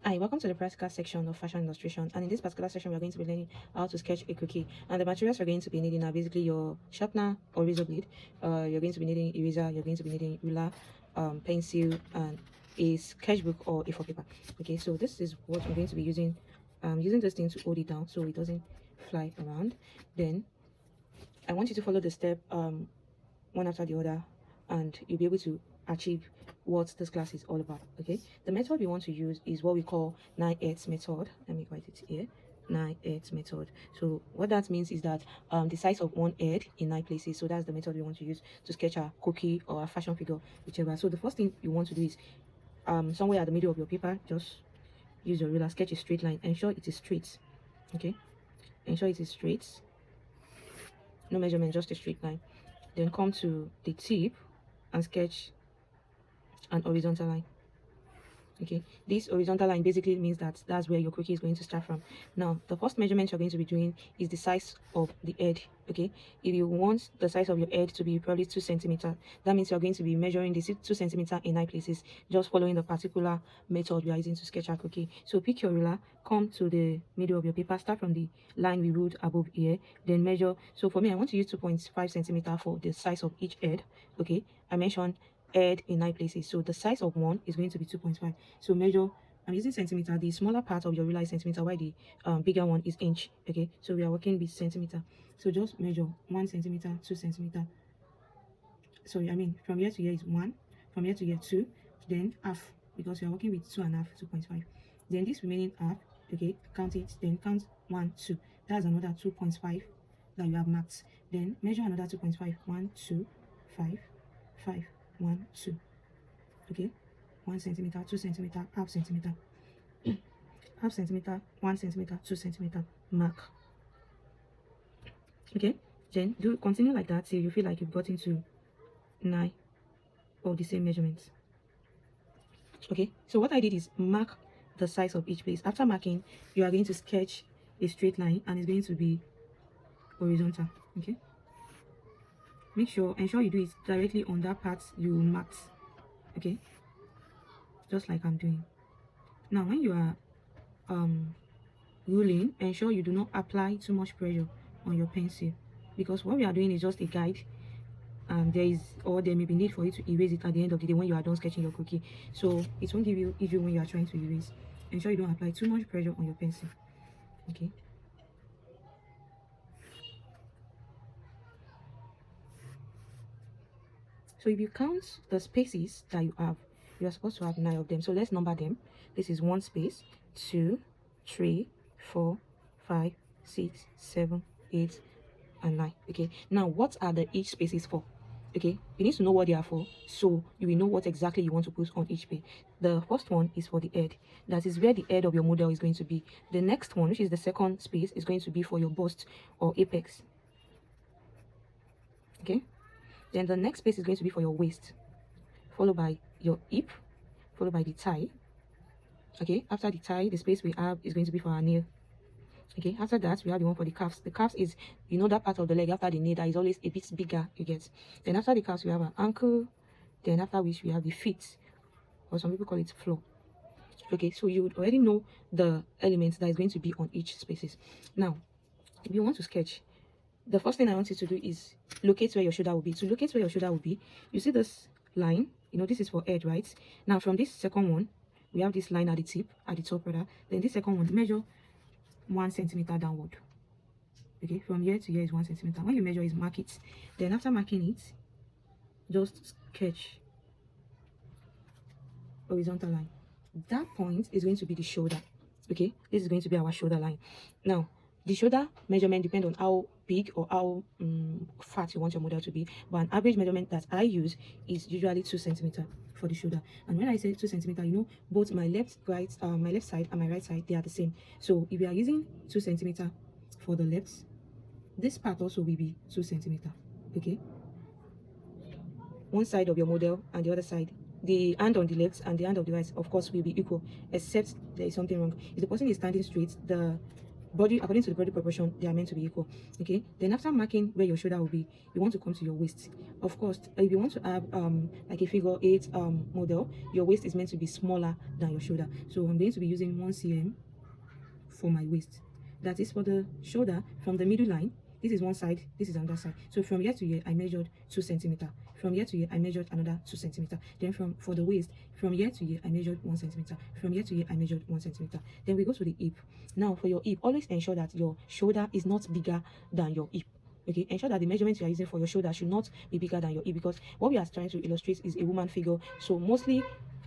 Hi, welcome to the practical section of fashion illustration. And in this particular section, we're going to be learning how to sketch a cookie. And the materials you're going to be needing are basically your sharpener or razor blade. You're going to be needing eraser. You're going to be needing ruler, pencil, and a sketchbook or A4 paper. Okay, so this is what I'm going to be using. Using this thing to hold it down so it doesn't fly around. Then I want you to follow the step one after the other, and you'll be able to achieve what this class is all about. Okay, the method we want to use is what we call 9/8 method. Let me write it here. 9/8 method. So what that means is that the size of one head in 9 places. So that's the method we want to use to sketch a cookie or a fashion figure, whichever. So the first thing you want to do is somewhere at the middle of your paper, just use your ruler, sketch a straight line. Ensure it is straight. Okay, ensure it is straight. No measurement, just a straight line. Then come to the tip and sketch an horizontal line. Okay, this horizontal line basically means that that's where your cookie is going to start from. Now the first measurement you're going to be doing is the size of the head. Okay, if you want the size of your head to be probably 2 centimeters, that means you're going to be measuring this 2 centimeters in 9 places, just following the particular method we are using to sketch our cookie. So pick your ruler, come to the middle of your paper, start from the line we ruled above here, then measure. So for me, I want to use 2.5 centimeters for the size of each head. Okay, I mentioned head in 9 places, so the size of one is going to be 2.5. So measure, I'm using centimeter. The smaller part of your ruler is centimeter, while the bigger one is inch. Okay, so we are working with centimeter. So just measure 1 centimeter, 2 centimeter. Sorry, I mean from here to here is 1, from here to here 2, then half, because we are working with 2.5, 2.5. Then this remaining half, okay, count it, then count 1, 2. That's another 2.5 that you have marked. Then measure another 2.5, 1, 2, 5, 5, 1, 2. Okay, 1 centimeter, 2 centimeter, half centimeter, half centimeter, 1 centimeter, 2 centimeter, mark. Okay, then do continue like that till you feel like you've gotten to 9 of the same measurements. Okay, so what I did is mark the size of each place. After marking, you are going to sketch a straight line and it's going to be horizontal. Okay, ensure you do it directly on that part you marked. Okay, just like I'm doing now. When you are ruling, ensure you do not apply too much pressure on your pencil, because what we are doing is just a guide. There may be need for you to erase it at the end of the day when you are done sketching your cookie, so it won't give you issue when you are trying to erase. Ensure you don't apply too much pressure on your pencil. Okay, so if you count the spaces that you have, you are supposed to have 9 of them. So let's number them. This is 1 space, 2, 3, 4, 5, 6, 7, 8, and 9. Okay, now what are the each spaces for? Okay, you need to know what they are for, so you will know what exactly you want to put on each page. The first one is for the head. That is where the head of your model is going to be. The next one, which is the second space, is going to be for your bust or apex. Okay, then the next space is going to be for your waist, followed by your hip, followed by the thigh. Okay, after the thigh, the space we have is going to be for our nail. Okay, after that we have the one for the calves. The calves is, you know, that part of the leg after the knee that is always a bit bigger, you get. Then after the calves we have our ankle, then after which we have the feet, or some people call it floor. Okay, so you would already know the elements that is going to be on each spaces. Now if you want to sketch, the first thing I want you to do is locate where your shoulder will be. To locate where your shoulder will be, you see this line, you know, this is for head, right? Now from this second one, we have this line at the tip, at the top rather. Then this second one, measure 1 centimeter downward. Okay, from here to here is 1 centimeter. When you measure is mark it. Then after marking it, just sketch horizontal line. That point is going to be the shoulder. Okay, this is going to be our shoulder line. Now the shoulder measurement depends on how big or how fat you want your model to be, but an average measurement that I use is usually 2 centimeter for the shoulder. And when I say 2 centimeter, you know, both my left side and my right side, they are the same. So if you are using 2 centimeter for the left, this part also will be 2 centimeter. Okay, one side of your model and the other side, the hand on the left and the hand of the right, of course, will be equal, except there is something wrong. If the person is standing straight, the body, according to the body proportion, they are meant to be equal. Okay, then after marking where your shoulder will be, you want to come to your waist. Of course, if you want to have like a figure 8 model, your waist is meant to be smaller than your shoulder. So I'm going to be using 1 cm for my waist. That is for the shoulder. From the middle line, this is one side, this is another side. So from here to here, I measured 2 centimeter. From here to here, I measured another 2 centimeter. Then for the waist, from here to here, I measured 1 centimeter. From here to here, I measured 1 centimeter. Then we go to the hip. Now for your hip, always ensure that your shoulder is not bigger than your hip. Okay, ensure that the measurements you are using for your shoulder should not be bigger than your hip, because what we are trying to illustrate is a woman figure. So mostly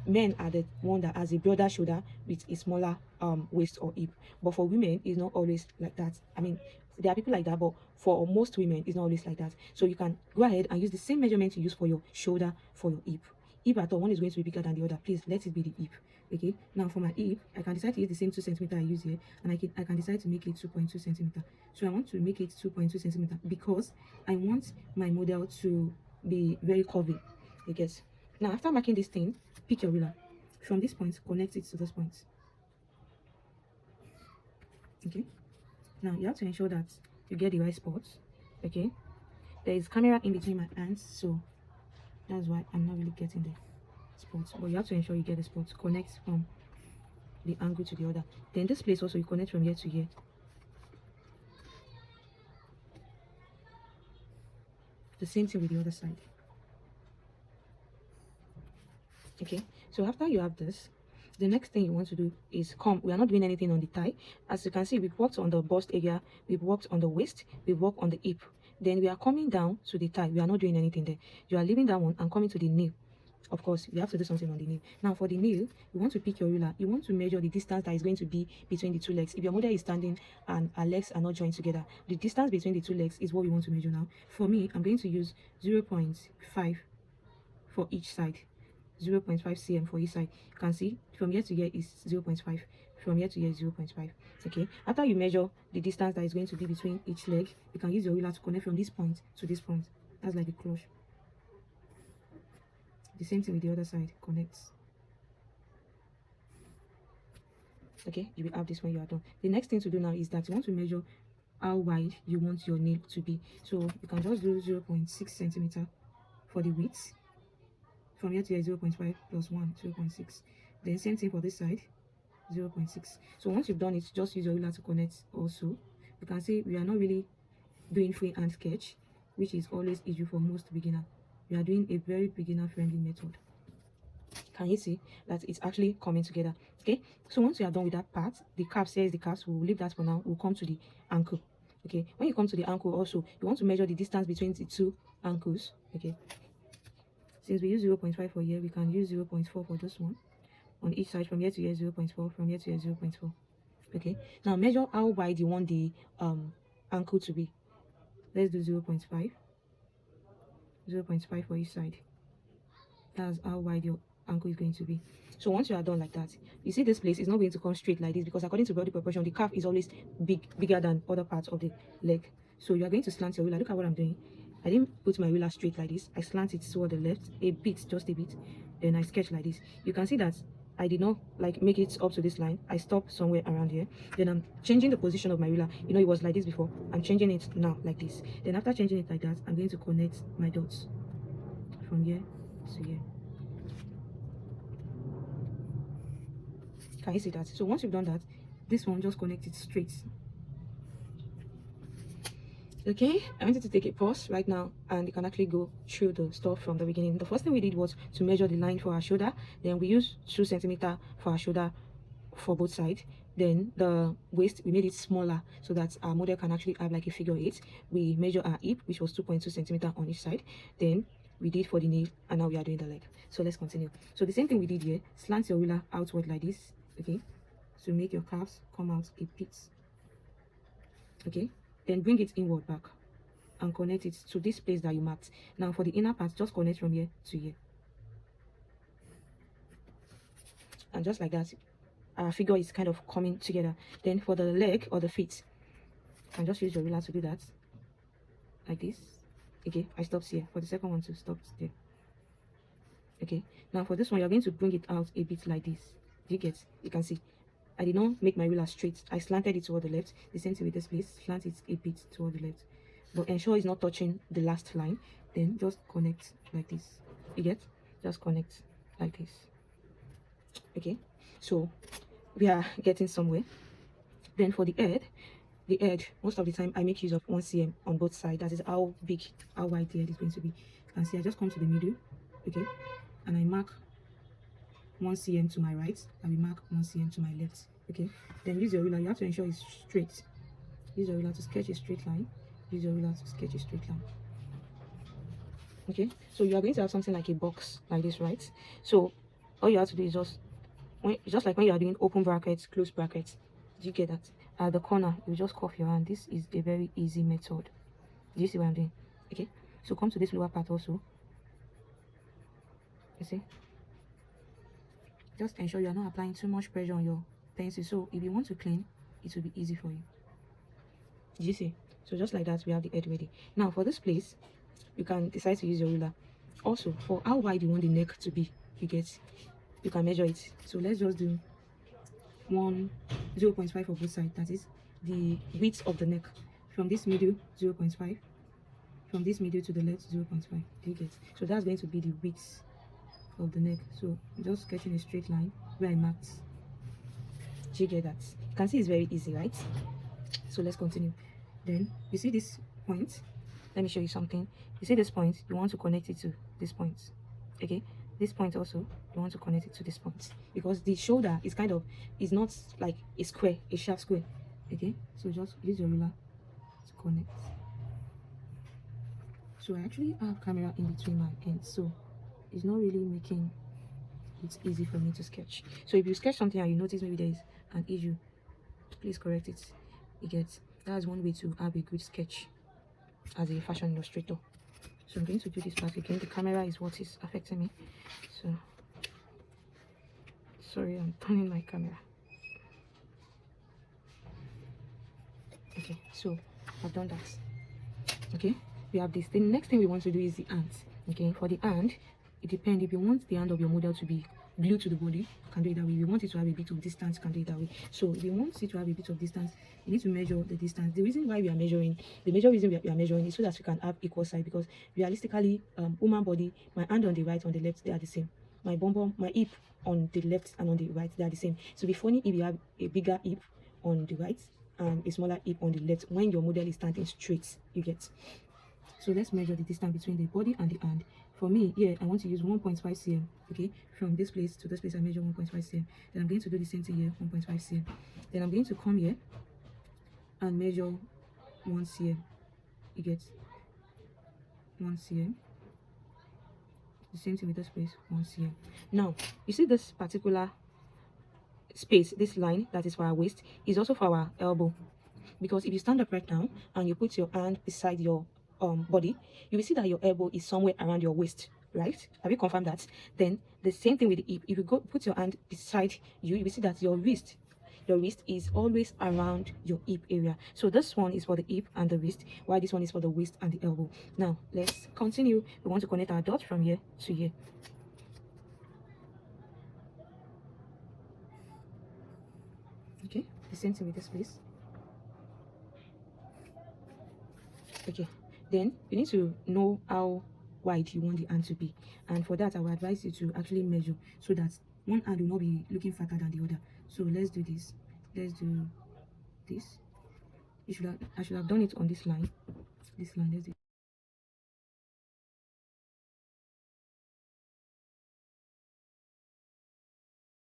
men are the one that has a broader shoulder with a smaller waist or hip, but for women it's not always like that. I mean, there are people like that, but for most women it's not always like that. So you can go ahead and use the same measurement you use for your shoulder for your hip. If at all one is going to be bigger than the other, please let it be the hip. Okay, now for my hip, I can decide to use the same 2 centimeter I use here, and I can decide to make it 2.2 centimeter. So I want to make it 2.2 centimeter because I want my model to be very curvy. You get. Now after marking this thing, pick your ruler. From this point, connect it to this point. Okay, now you have to ensure that you get the right spots. Okay, there is camera in between my hands, so that's why I'm not really getting the spots, but you have to ensure you get the spots. Connect from the angle to the other. Then this place also, you connect from here to here. The same thing with the other side. Okay, so after you have this, the next thing you want to do is come. We are not doing anything on the thigh. As you can see, we've worked on the bust area, we've worked on the waist, we've worked on the hip. Then we are coming down to the thigh. We are not doing anything there. You are leaving that one and coming to the knee. Of course, you have to do something on the knee. Now for the knee, you want to pick your ruler. You want to measure the distance that is going to be between the two legs. If your model is standing and her legs are not joined together, the distance between the two legs is what we want to measure now. For me, I'm going to use 0.5 for each side. 0.5 cm for each side. You can see from here to here is 0.5, from here to here is 0.5. Okay, after you measure the distance that is going to be between each leg, you can use your ruler to connect from this point to this point. That's like a cloche. The same thing with the other side. Connect. Okay, you will have this when you are done. The next thing to do now is that you want to measure how wide you want your nail to be. So you can just do 0.6 centimeter for the width. From here to here, 0.5 plus 1, 0.6. Then same thing for this side, 0.6. So once you've done it, just use your ruler to connect also. You can see we are not really doing freehand sketch, which is always easy for most beginner. We are doing a very beginner friendly method. Can you see that it's actually coming together? Okay, so once you are done with that part, the calf, here is the calf, we'll leave that for now. We'll come to the ankle. Okay, when you come to the ankle also, you want to measure the distance between the two ankles. Okay, since we use 0.5 for here, we can use 0.4 for this one. On each side, from here to here, 0.4, from here to here, 0.4. Okay, now measure how wide you want the ankle to be. Let's do 0.5. 0.5 for each side. That's how wide your ankle is going to be. So once you are done like that, you see this place is not going to come straight like this, because according to body proportion, the calf is always bigger than other parts of the leg. So you are going to slant your ruler. Look at what I'm doing. I didn't put my ruler straight like this. I slant it toward the left a bit, just a bit. Then I sketch like this. You can see that I did not like make it up to this line. I stopped somewhere around here. Then I'm changing the position of my ruler. You know, it was like this before. I'm changing it now like this. Then after changing it like that, I'm going to connect my dots from here to here. Can you see that? So once you've done that, this one just connect it straight. Okay, I wanted to take a pause right now, and you can actually go through the stuff from the beginning. The first thing we did was to measure the line for our shoulder. Then we used 2 centimeter for our shoulder for both sides. Then the waist, we made it smaller so that our model can actually have like a figure 8. We measure our hip, which was 2.2 centimeter on each side. Then we did for the nail, and now we are doing the leg. So let's continue. So the same thing we did here. Slant your ruler outward like this. Okay, so make your calves come out a bit. Okay, then bring it inward back and connect it to this place that you marked. Now for the inner part, just connect from here to here, and just like that, our figure is kind of coming together. Then for the leg or the feet, you can just use your ruler to do that like this. Okay, I stopped here. For the second one to stop there. Okay, now for this one, you're going to bring it out a bit like this. You can see I did not make my ruler straight. I slanted it toward the left. The same thing with this place, slant it a bit toward the left, but ensure it's not touching the last line. Then just connect like this. You get? Just connect like this. Okay, so we are getting somewhere. Then for the edge, most of the time I make use of 1 cm on both sides. That is how big, how wide the edge is going to be. You can see I just come to the middle, okay, and I mark 1 cm to my right, and we mark 1 cm to my left. Okay, then use your ruler. You have to ensure it's straight. Use your ruler to sketch a straight line. Use your ruler to sketch a straight line. Okay, so you are going to have something like a box like this, right? So all you have to do is just like when you are doing open brackets, close brackets. Do you get that? At the corner, you just cuff your hand. This is a very easy method. Do you see what I'm doing? Okay, so come to this lower part also. You see, just ensure you are not applying too much pressure on your pencil, so if you want to clean, it will be easy for you. Do you see? So just like that, we have the edge ready. Now for this place, you can decide to use your ruler. Also, for how wide you want the neck to be, you can measure it. So let's just do 0.5 for both sides. That is the width of the neck. From this middle, 0.5. From this middle to the left, 0.5. Do you get? So that's going to be the width of the neck. So I'm just sketching a straight line where I marked. Do you get that? You can see it's very easy, right? So let's continue. Then you see this point. Let me show you something. You see this point, you want to connect it to this point. Okay, this point also you want to connect it to this point, because the shoulder is not like a square, a sharp square. Okay, so just use your ruler to connect. So I actually have camera in between my ends, so it's not really making it easy for me to sketch. So if you sketch something and you notice maybe there is an issue, please correct it. You get? That's one way to have a good sketch as a fashion illustrator. So I'm going to do this part again. The camera is what is affecting me, so sorry, I'm turning my camera. Okay, so I've done that. Okay, we have this. The next thing we want to do is the hand. Okay, for the hand, it depends. If you want the hand of your model to be glued to the body, you can do it that way. If you want it to have a bit of distance, you can do it that way. So if you want it to have a bit of distance, you need to measure the distance. The reason why we are measuring, the major reason we are measuring is so that we can have equal size, because realistically, woman body, my hand on the right, on the left, they are the same. My bum bum, my hip on the left and on the right, they are the same. So it'll be funny if you have a bigger hip on the right and a smaller hip on the left when your model is standing straight. You get? So let's measure the distance between the body and the hand. For me, here I want to use 1.5 cm. Okay, from this place to this place I measure 1.5 cm. Then I'm going to do the same thing here, 1.5 cm. Then I'm going to come here and measure 1 cm. You get? 1 cm. The same thing with this place, 1 cm. Now you see this particular space, this line that is for our waist, is also for our elbow. Because if you stand up right now and you put your hand beside your body, you will see that your elbow is somewhere around your waist, right? Have you confirmed that? Then the same thing with the hip. If you go put your hand beside you, you will see that your wrist is always around your hip area. So this one is for the hip and the wrist, while this one is for the waist and the elbow. Now let's continue. We want to connect our dot from here to here. Okay, the same thing with this place. Okay, then you need to know how wide you want the hand to be, and for that I will advise you to actually measure so that one hand will not be looking fatter than the other. So let's do this. Let's do this. I should have done it on this line. Let's do